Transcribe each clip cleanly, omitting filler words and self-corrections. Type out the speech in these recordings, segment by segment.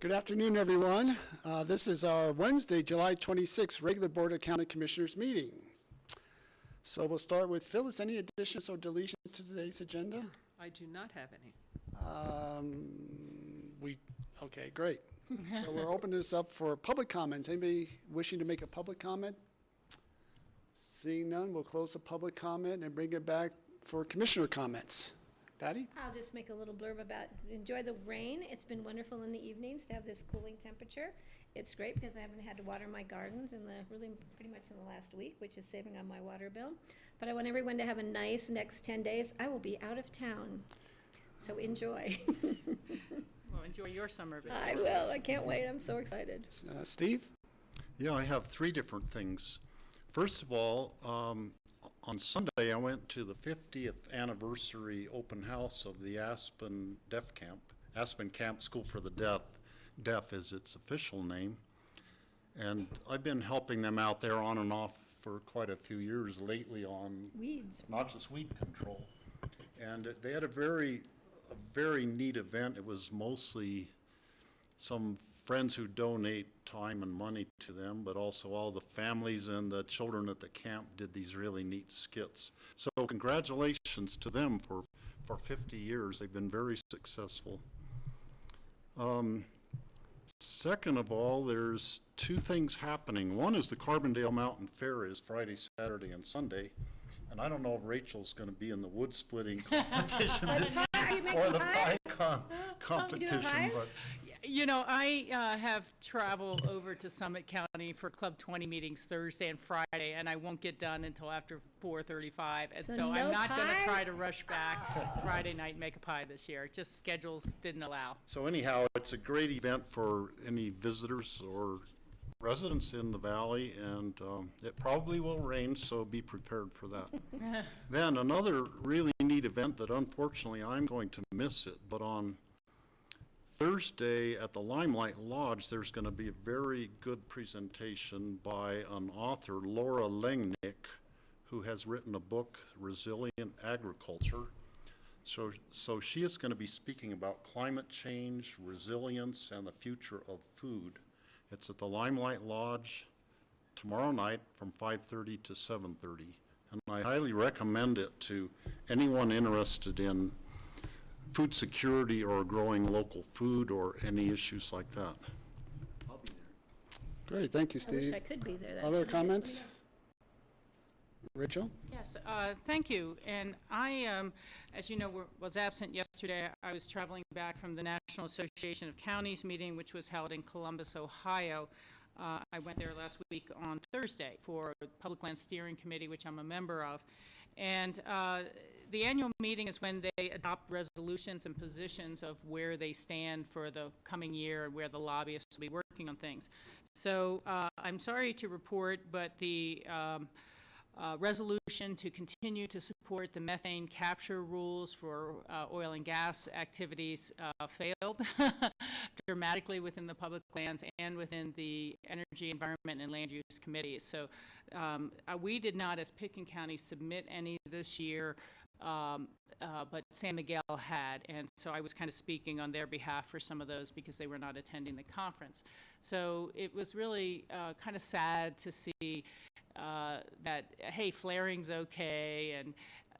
Good afternoon, everyone. This is our Wednesday, July 26th, regular Board of County Commissioners meeting. So we'll start with Phyllis. Any additions or deletions to today's agenda? I do not have any. Okay, great. So we're opening this up for public comments. Anybody wishing to make a public comment? Seeing none, we'll close the public comment and bring it back for commissioner comments. Patty? I'll just make a little blurb about enjoy the rain. It's been wonderful in the evenings to have this cooling temperature. It's great because I haven't had to water my gardens pretty much in the last week, which is saving on my water bill. But I want everyone to have a nice next 10 days. I will be out of town, so enjoy. Well, enjoy your summer vacation. I will. I can't wait. I'm so excited. Steve? Yeah, I have three different things. First of all, on Sunday, I went to the 50th anniversary open house of the Aspen Camp School for the Deaf is its official name. And I've been helping them out there on and off for quite a few years lately on Weeds. not just weed control. And they had a very neat event. It was mostly some friends who donate time and money to them, but also all the families and the children at the camp did these really neat skits. So congratulations to them for 50 years. They've been very successful. Second of all, there's two things happening. One is the Carbondale Mountain Fair is Friday, Saturday, and Sunday. And I don't know if Rachel's going to be in the wood splitting competition this year or the pie competition. But You know, I have traveled over to Summit County for Club 20 meetings Thursday and Friday, and I won't get done until after 4:35. And so I'm not going to try to rush back Friday night and make a pie this year. Just schedules didn't allow. So anyhow, it's a great event for any visitors or residents in the valley, and it probably will rain, so be prepared for that. Then another really neat event that unfortunately I'm going to miss it, but on Thursday at the Limelight Lodge, there's going to be a very good presentation by an author, Laura Lengnick, who has written a book, Resilient Agriculture. So she is going to be speaking about climate change, resilience, and the future of food. It's at the Limelight Lodge tomorrow night from 5:30 to 7:30. And I highly recommend it to anyone interested in food security or growing local food or any issues like that. I'll be there. Great, thank you, I Steve. wish I could be there. Other comments? Rachel? Yes, thank you. And I, as you know, was absent yesterday. I was traveling back from the National Association of Counties meeting, which was held in Columbus, Ohio. I went there last week on Thursday for the Public Land Steering Committee, which I'm a member of. And the annual meeting is when they adopt resolutions and positions of where they stand for the coming year and where the lobbyists will be working on things. So I'm sorry to report, but the resolution to continue to support the methane capture rules for oil and gas activities failed dramatically within the public lands and within the Energy, Environment, and Land Use Committees. So we did not, as Pitkin County, submit any this year, but San Miguel had, and so I was kind of speaking on their behalf for some of those because they were not attending the conference. So it was really kind of sad to see that, hey, flaring's okay, and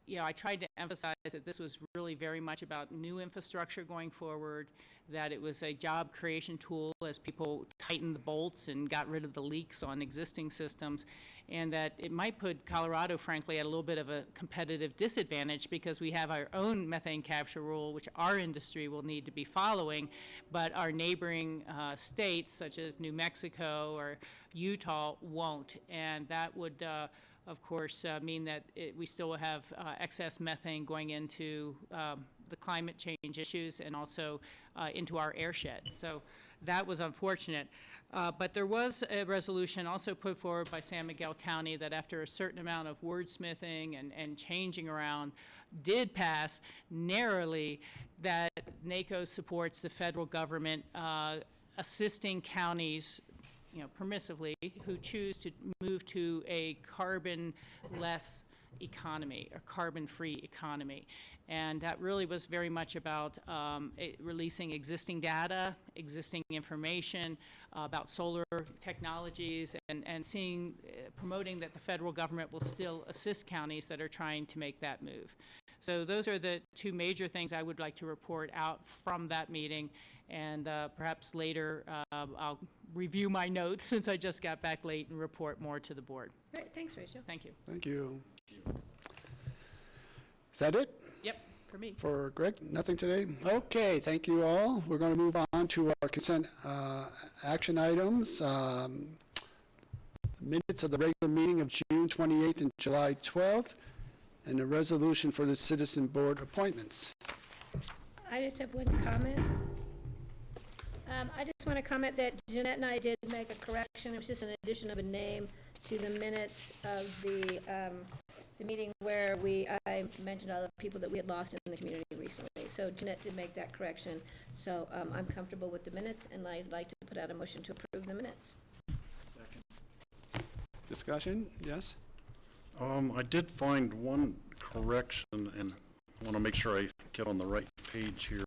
you know, I tried to emphasize that this was really very much about new infrastructure going forward, that it was a job creation tool as people tightened the bolts and got rid of the leaks on existing systems, and that it might put Colorado, frankly, at a little bit of a competitive disadvantage because we have our own methane capture rule, which our industry will need to be following, but our neighboring states, such as New Mexico or Utah, won't, and that would of course, mean that we still will have excess methane going into the climate change issues and also into our airsheds. So that was unfortunate. But there was a resolution also put forward by San Miguel County that after a certain amount of wordsmithing and changing around did pass narrowly, that NACO supports the federal government assisting counties, you know, permissively, who choose to move to a carbon-less economy, a carbon-free economy. And that really was very much about releasing existing data, existing information about solar technologies, and seeing, promoting that the federal government will still assist counties that are trying to make that move. So those are the two major things I would like to report out from that meeting. And perhaps later I'll review my notes since I just got back late and report more to the board. Great, thanks, Rachel. Thank you. Thank you. Is that it? Yep, for me. For Greg, nothing today? Okay, thank you all. We're going to move on to our consent action items. Minutes of the regular meeting of June 28th and July 12th, and a resolution for the citizen board appointments. I just have one comment. I just want to comment that Jeanette and I did make a correction. It was just an addition of a name to the minutes of the meeting where I mentioned all the people that we had lost in the community recently. So Jeanette did make that correction. So I'm comfortable with the minutes, and I'd like to put out a motion to approve the minutes. Discussion? Yes? I did find one correction, and I want to make sure I get on the right page here.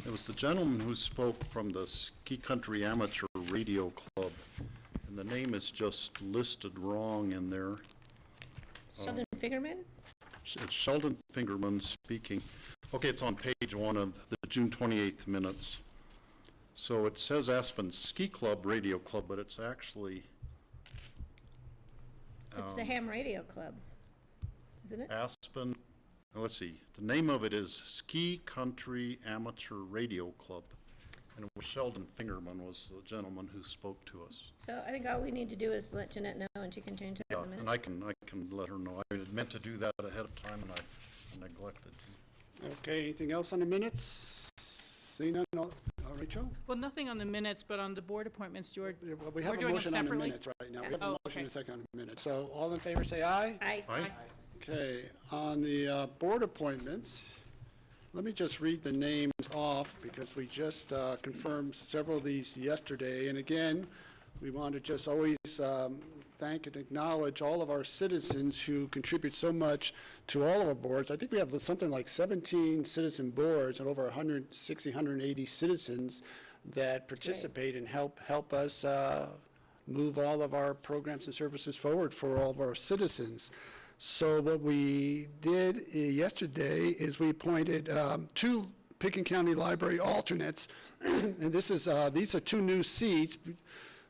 It was the gentleman who spoke from the Ski Country Amateur Radio Club, and the name is just listed wrong in there. Sheldon Fingerman? It's Sheldon Fingerman speaking. Okay, it's on page 1 of the June 28th minutes. So it says Aspen Ski Club Radio Club, but it's actually It's the Ham Radio Club, isn't it? Aspen, let's see, the name of it is Ski Country Amateur Radio Club. And it was Sheldon Fingerman was the gentleman who spoke to us. So I think all we need to do is let Jeanette know, and she can change it Yeah, in the minutes. and I can let her know. I had meant to do that ahead of time, and I neglected to. Okay, anything else on the minutes? Seeing none, Rachel? Well, nothing on the minutes, but on the board appointments, George. Yeah, well, we have We're a doing them motion on the separately? minutes right now. We have Oh, a motion okay. and a second on the minutes. So all in favor, say aye. Aye. Aye. Okay, on the board appointments, let me just read the names off because we just confirmed several of these yesterday. And again, we want to just always thank and acknowledge all of our citizens who contribute so much to all of our boards. I think we have something like 17 citizen boards and over 160, 180 citizens that participate and help us move all of our programs and services forward for all of our citizens. So what we did yesterday is we appointed 2 Pickens County Library alternates, and these are 2 new seats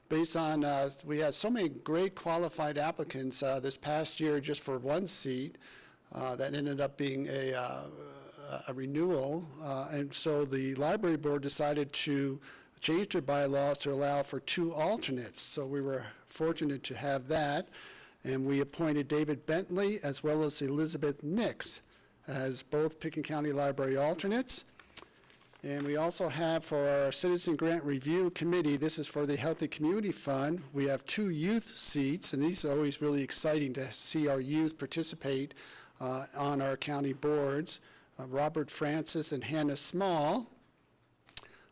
based on, we had so many great qualified applicants this past year just for 1 seat that ended up being a renewal, and so the library board decided to change their bylaws to allow for 2 alternates. So we were fortunate to have that. And we appointed David Bentley as well as Elizabeth Nix as both Pickens County Library alternates. And we also have for our Citizen Grant Review Committee, this is for the Healthy Community Fund, we have 2 youth seats, and these are always really exciting to see our youth participate on our county boards, Robert Francis and Hannah Small.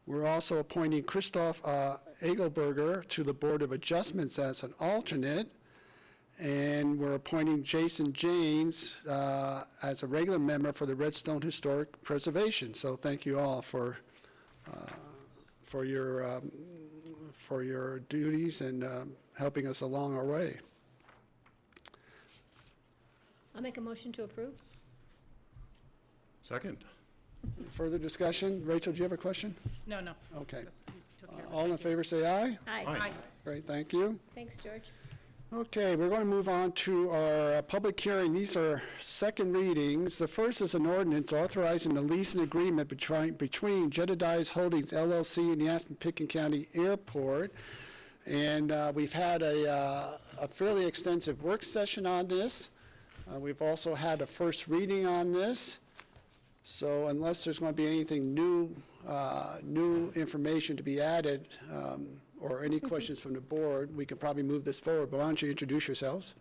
We're also appointing Christoph Egelberger to the Board of Adjustments as an alternate. And we're appointing Jason James as a regular member for the Redstone Historic Preservation. So thank you all for your duties and helping us along our way. I'll make a motion to approve. Second. Further discussion? Rachel, do you have a question? No. Okay. You took care of it. All in favor, say aye. Aye. Aye. Great, thank you. Thanks, George. Okay, we're going to move on to our public hearing. These are second readings. The first is an ordinance authorizing the lease and agreement between Jedediah's Holdings LLC and the Aspen-Pickens County Airport. And we've had a fairly extensive work session on this. We've also had a first reading on this. So unless there's going to be anything new information to be added, or any questions from the board, we could probably move this forward. But why don't you introduce yourselves?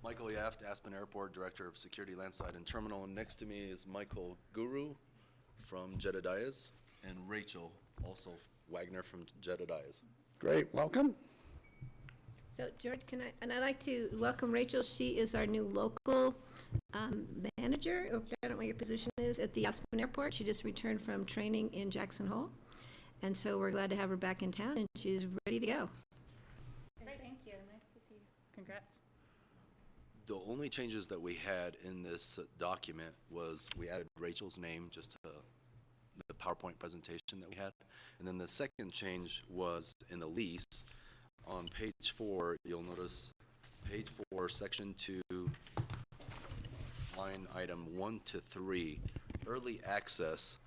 Michael Yaft, Aspen Airport, Director of Security, Landside, and Terminal. And next to me is Michael Guru from Jedediah's, and Rachel, also Wagner from Jedediah's. Great, welcome. So George, I'd like to welcome Rachel. She is our new local manager, or I don't know what your position is, at the Aspen Airport. She just returned from training in Jackson Hole. And so we're glad to have her back in town, and she's ready to go. Great, thank you. Nice to see you. Congrats. The only changes that we had in this document was we added Rachel's name just to the PowerPoint presentation that we had. And then the second change was in the lease. On page 4, you'll notice page 4, section 2, line item 1 to 3, early access,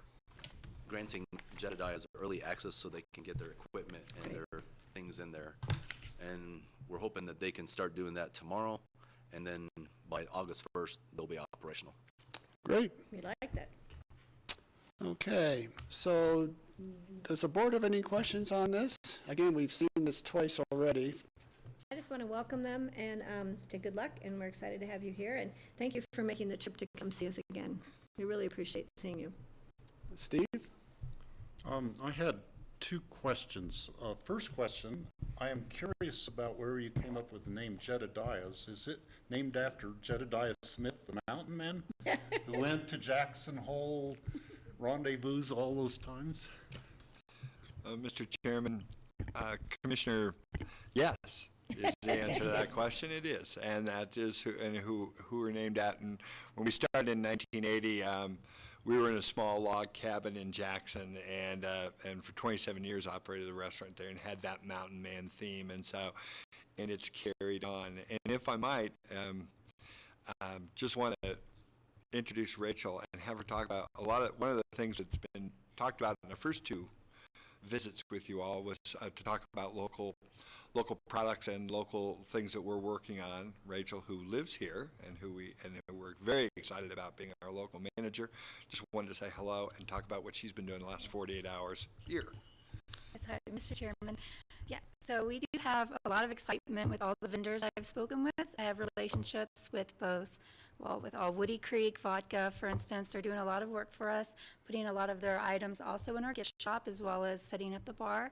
granting Jedediah's early access so they can get their equipment and their things in there. And we're hoping that they can start doing that tomorrow, and then by August 1st, they'll be operational. Great. We like that. Okay, so does the board have any questions on this? Again, we've seen this twice already. I just want to welcome them and say good luck, and we're excited to have you here. And thank you for making the trip to come see us again. We really appreciate seeing you. Steve? I had 2 questions. First question, I am curious about where you came up with the name Jedediah's. Is it named after Jedediah Smith, the mountain man, who went to Jackson Hole rendezvous all those times? Mr. Chairman, Commissioner, yes, is the answer to that question. It is, and that is who we're named at. And when we started in 1980, we were in a small log cabin in Jackson, and for 27 years operated a restaurant there and had that mountain man theme, and it's carried on. And if I might, just want to introduce Rachel and have her talk about one of the things that's been talked about in the first 2 visits with you all was to talk about local products and local things that we're working on. Rachel, who lives here and who we're very excited about being our local manager, just wanted to say hello and talk about what she's been doing the last 48 hours here. Yes, hi, Mr. Chairman. Yeah, so we do have a lot of excitement with all the vendors I've spoken with. I have relationships with with all Woody Creek Vodka, for instance. They're doing a lot of work for us, putting a lot of their items also in our gift shop, as well as setting up the bar.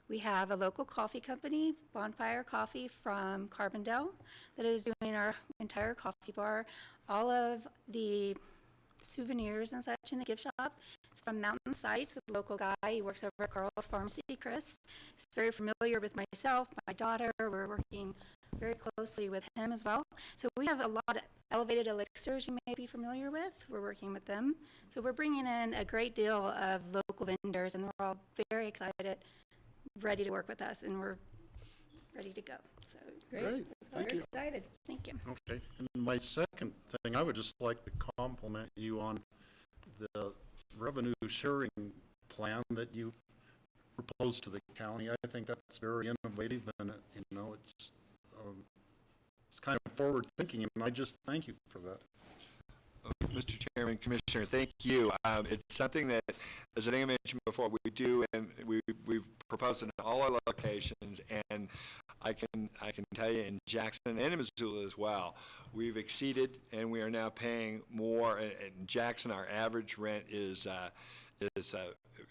We have a local coffee company, Bonfire Coffee from Carbondale, that is doing our entire coffee bar. All of the souvenirs and such in the gift shop. It's from Mountain Sights, a local guy. He works over at Carl's Pharmacy, Chris. He's very familiar with myself, my daughter. We're working very closely with him as well. So we have a lot of elevated elixirs you may be familiar with. We're working with them. So we're bringing in a great deal of local vendors, and they're all very excited, ready to work with us, and we're ready to go. So Great. Thank We're you. excited. thank you. Okay, and my second thing, I would just like to compliment you on the revenue sharing plan that you proposed to the county. I think that's very innovative, and it's kind of forward thinking, and I just thank you for that. Mr. Chairman, Commissioner, thank you. It's something that, as I think I mentioned before, we do, and we've proposed in all our locations, and I can tell you in Jackson and in Missoula as well, we've exceeded, and we are now paying more. In Jackson, our average rent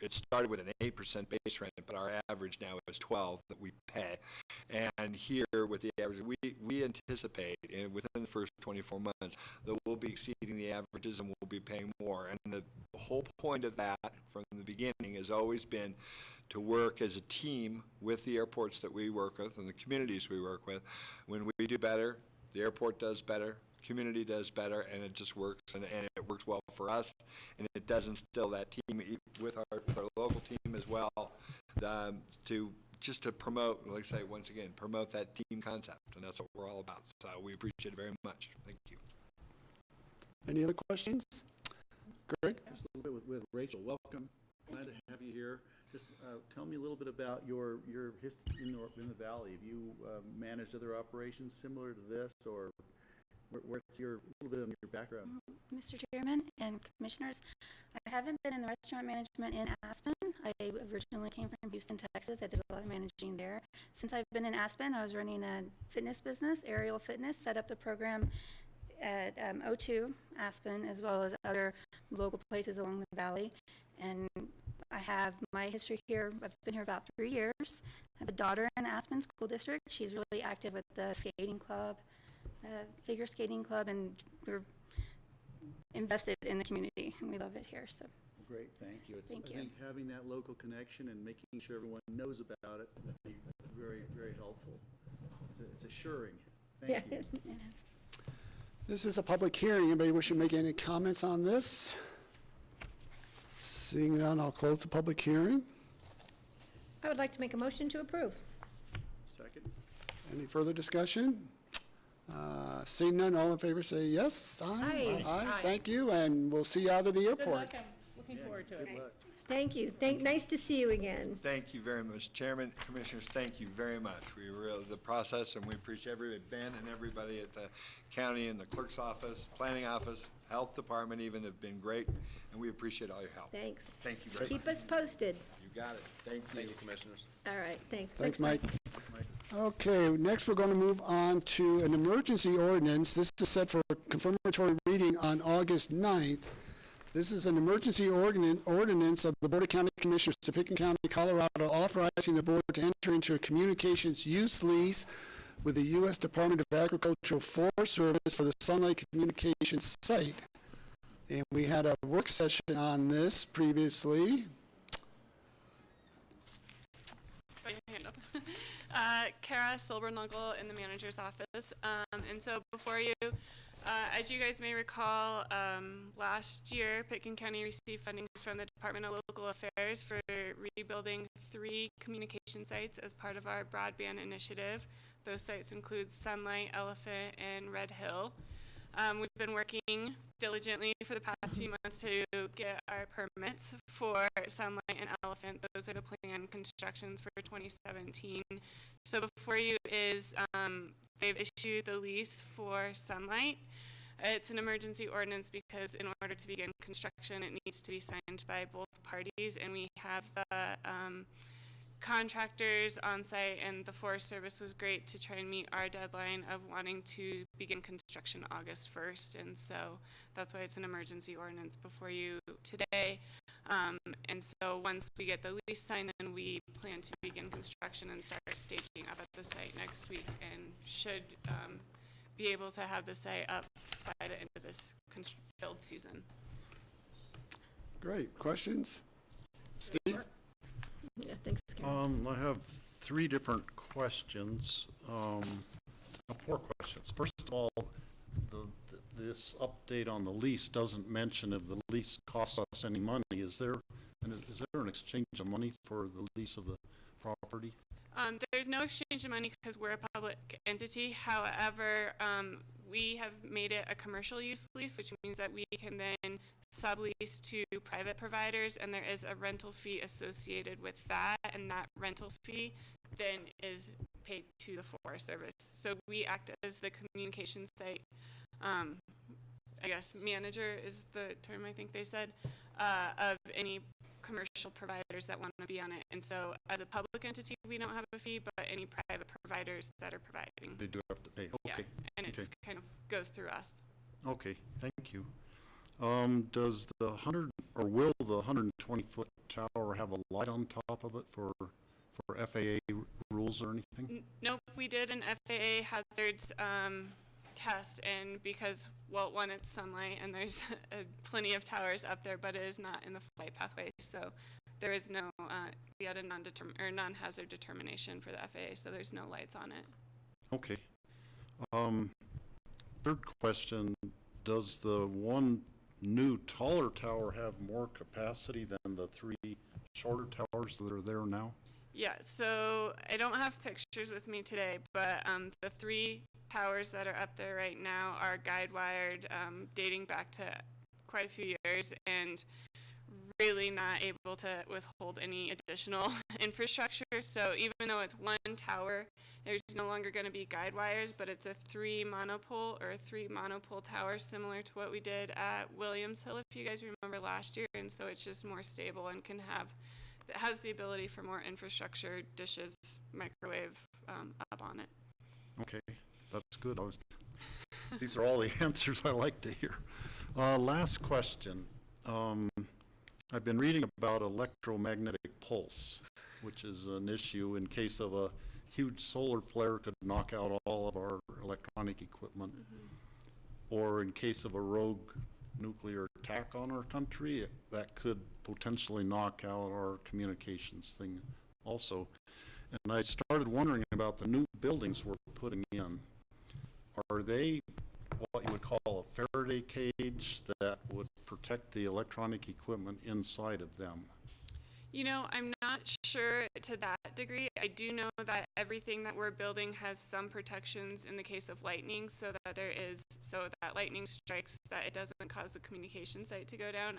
it started with an 8% base rent, but our average now is 12% that we pay. And here with the average, we anticipate within the first 24 months that we'll be exceeding the averages and we'll be paying more. And the whole point of that from the beginning has always been to work as a team with the airports that we work with and the communities we work with. When we do better, the airport does better, community does better, and it just works, and it works well for us, and it does instill that team with our local team as well, to promote, like I say, once again, promote that team concept, and that's what we're all about. So we appreciate it very much. Thank you. Any other questions? Greg? Just a little bit with Rachel. Welcome. Glad to have you here. Just tell me a little bit about your history in the Valley. Have you managed other operations similar to this, or what's a little bit of your background? Mr. Chairman and Commissioners, I haven't been in the restaurant management in Aspen. I originally came from Houston, Texas. I did a lot of managing there. Since I've been in Aspen, I was running a fitness business, Aerial Fitness, set up the program at O2 Aspen, as well as other local places along the valley. And I have my history here. I've been here about 3 years. I have a daughter in the Aspen School District. She's really active with the skating club, the figure skating club, and we're invested in the community, and we love it here. So Great, thank you. Thank I you. think having that local connection and making sure everyone knows about it would be very, very helpful. It's assuring. Thank you. This is a public hearing. Anybody wishing to make any comments on this? Seeing none, I'll close the public hearing. I would like to make a motion to approve. Second? Any further discussion? Seeing none, all in favor say yes. Aye. Aye, thank you, and we'll see you out of the Good airport. luck, I'm looking forward to it. Good luck. Thank you. Nice to see you again. Thank you very much, Chairman, Commissioners, thank you very much. We really, the process, and we appreciate everybody, Ben and everybody at the county and the clerk's office, planning office, health department even have been great, and we appreciate all your help. Thanks. Thank you very much. Keep us posted. You got it. Thank you. Thank you, Commissioners. All right, thanks. Thanks, Mike. Okay, next we're going to move on to an emergency ordinance. This is set for confirmatory reading on August 9th. This is an emergency ordinance of the Board of County Commissioners of Pickens County, Colorado, authorizing the board to enter into a communications use lease with the U.S. Department of Agricultural Forest Service for the Sunlight Communications site. And we had a work session on this previously. Put your hand up. Kara Silbernuggle in the manager's office. And so before you, as you guys may recall, last year, Pitkin County received funding from the Department of Local Affairs for rebuilding 3 communication sites as part of our broadband initiative. Those sites include Sunlight, Elephant, and Red Hill. We've been working diligently for the past few months to get our permits for Sunlight and Elephant. Those are the planned constructions for 2017. So before you is they've issued the lease for Sunlight. It's an emergency ordinance because in order to begin construction, it needs to be signed by both parties, and we have the contractors on site, and the Forest Service was great to try and meet our deadline of wanting to begin construction August 1st, and so that's why it's an emergency ordinance before you today. And so once we get the lease signed, then we plan to begin construction and start staging up at the site next week, and should be able to have the site up by the end of this build season. Great. Questions? Steve? Yeah, thanks, Karen. I have 3 different questions, 4 questions. First of all, this update on the lease doesn't mention if the lease costs us any money. Is there an exchange of money for the lease of the property? There's no exchange of money because we're a public entity. However, we have made it a commercial use lease, which means that we can then sublease to private providers, and there is a rental fee associated with that, and that rental fee then is paid to the Forest Service. So we act as the communication site, I guess manager is the term I think they said, of any commercial providers that want to be on it. And so as a public entity, we don't have a fee, but any private providers that are providing. They do have to pay. Yeah, Okay. and it's kind of goes through us. Okay, thank you. Does the 100, or will the 120-foot tower have a light on top of it for FAA rules or anything? Nope, we did an FAA hazards test, and because, well, one, it's Sunlight, and there's plenty of towers up there, but it is not in the flight pathway, so there is no, we had a non-hazard determination for the FAA, so there's no lights on it. Okay. Third question, does the one new taller tower have more capacity than the 3 shorter towers that are there now? Yeah, so I don't have pictures with me today, but the 3 towers that are up there right now are guide wired, dating back to quite a few years, and really not able to withhold any additional infrastructure. So even though it's one tower, there's no longer going to be guide wires, but it's a 3 monopole tower, similar to what we did at Williams Hill, if you guys remember last year. And so it's just more stable and it has the ability for more infrastructure, dishes, microwave up on it. Okay, that's good. These are all the answers I like to hear. Last question. I've been reading about electromagnetic pulse, which is an issue in case of a huge solar flare could knock out all of our electronic equipment. Or in case of a rogue nuclear attack on our country, that could potentially knock out our communications thing also. And I started wondering about the new buildings we're putting in. Are they what you would call a Faraday cage that would protect the electronic equipment inside of them? You know, I'm not sure to that degree. I do know that everything that we're building has some protections in the case of lightning, so that lightning strikes, that it doesn't cause the communication site to go down.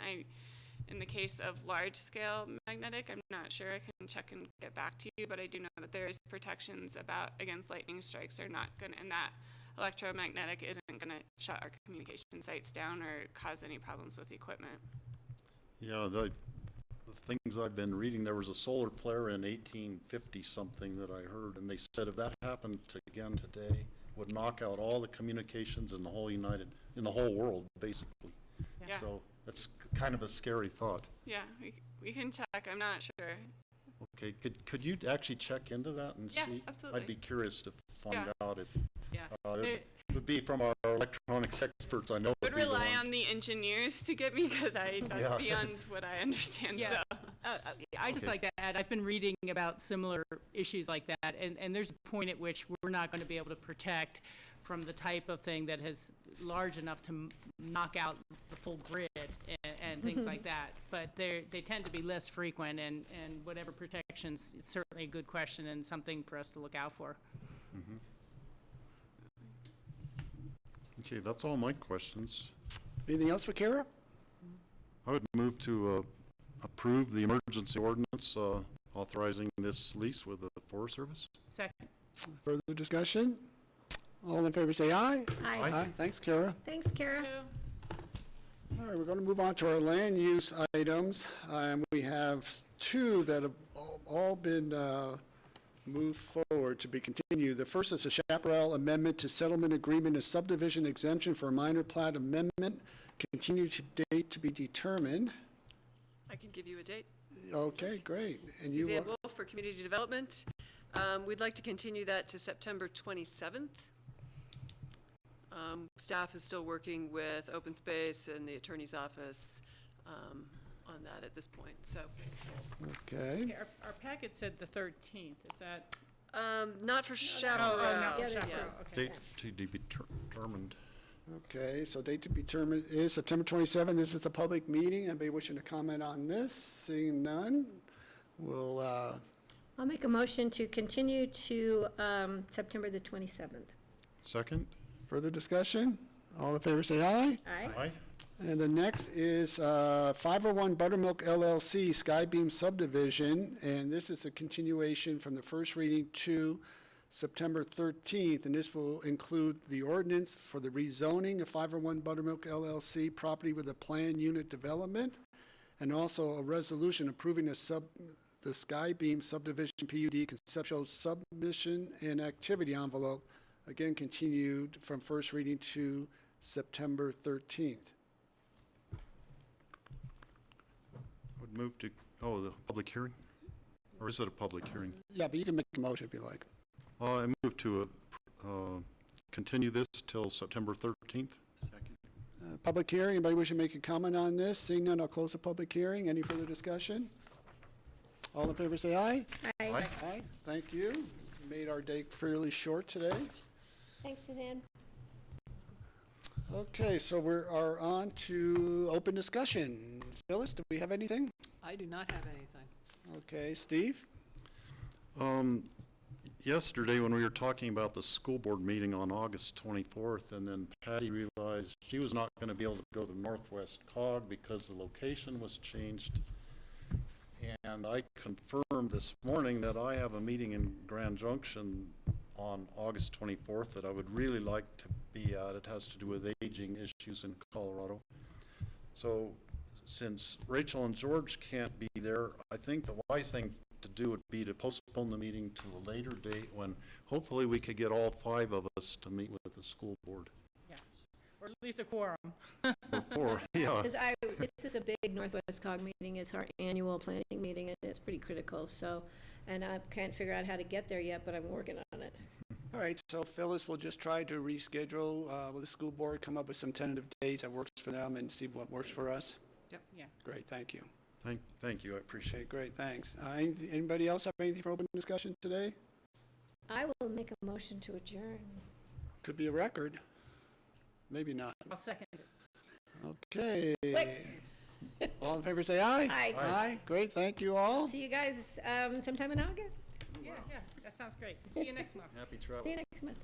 In the case of large-scale magnetic, I'm not sure. I can check and get back to you, but I do know that there is protections against lightning strikes. They're not going to, and that electromagnetic isn't going to shut our communication sites down or cause any problems with the equipment. Yeah, the things I've been reading, there was a solar flare in 1850 something that I heard, and they said if that happened again today, would knock out all the communications in the whole world, basically. Yeah. So that's kind of a scary thought. Yeah, we can check. I'm not sure. Okay, could you actually check into that and Yeah, see? absolutely. I'd be curious to find Yeah. out if Yeah. it would be from our electronics experts. I know. I would it'd be the rely ones- on the engineers to get me because that's Yeah. beyond what I understand. Yeah. So. I just Okay. like to add, I've been reading about similar issues like that, and there's a point at which we're not going to be able to protect from the type of thing that is large enough to knock out the full grid and things like that. But they tend to be less frequent, and whatever protections, it's certainly a good question and something for us to look out for. Okay, that's all my questions. Anything else for Kara? I would move to approve the emergency ordinance authorizing this lease with the Forest Service. Second. Further discussion? All in favor say aye. Aye. Thanks, Kara. Thanks, Kara. All right, we're going to move on to our land use items. We have two that have all been moved forward to be continued. The first is a Chaparral Amendment to Settlement Agreement, a subdivision exemption for a minor plat amendment, continued to date to be determined. I can give you a date. Okay, great. And you Suzanne are- Wolf for Community Development. We'd like to continue that to September 27th. Staff is still working with Open Space and the Attorney's Office on that at this point, so. Okay, Okay, our packet said the 13th, is that? Not for Chaparral. no, Yeah, Chaparral, okay. Date to be determined. okay, so date to be determined is September 27th. This is a public meeting. Anybody wishing to comment on this? Seeing none, we'll, I'll make a motion to continue to September the 27th. Second? further discussion? All in favor say aye. Aye. Aye. And the next is 501 Buttermilk LLC Skybeam subdivision, and this is a continuation from the first reading to September 13th, and this will include the ordinance for the rezoning of 501 Buttermilk LLC property with a planned unit development, and also a resolution approving the Skybeam subdivision PUD conceptual submission and activity envelope, again continued from first reading to September 13th. Would move to, the public hearing? Or is it a public hearing? Yeah, but you can make a motion if you like. I move to continue this till September 13th. Second. Public hearing, anybody wishing to make a comment on this? Seeing none, I'll close the public hearing. Any further discussion? All in favor say aye. Aye. Aye, thank you. Made our day fairly short today. Thanks, Suzanne. Okay, so we are on to open discussion. Phyllis, do we have anything? I do not have anything. Okay, Steve? Yesterday, when we were talking about the school board meeting on August 24th, and then Patty realized she was not going to be able to go to Northwest Cog because the location was changed. And I confirmed this morning that I have a meeting in Grand Junction on August 24th that I would really like to be at. It has to do with aging issues in Colorado. So since Rachel and George can't be there, I think the wise thing to do would be to postpone the meeting to a later date when hopefully we could get all 5 of us to meet with the school board. Or at least a quorum. Before, yeah. Because This is a big Northwest COG meeting. It's our annual planning meeting, and it's pretty critical, so, and I can't figure out how to get there yet, but I'm working on it. All right, so Phyllis will just try to reschedule with the school board, come up with some tentative dates that works for them and see what works for us. Yeah. Great, thank you. Thank you, I appreciate Okay, it. great, thanks. Anybody else have anything for open discussion today? I will make a motion to adjourn. Could be a record. Maybe not. I'll second it. Okay. Quick. All in favor, say aye. Aye. Aye, great, thank you all. See you guys sometime in August. Yeah, that sounds great. See you next month. Happy travels. See you next month.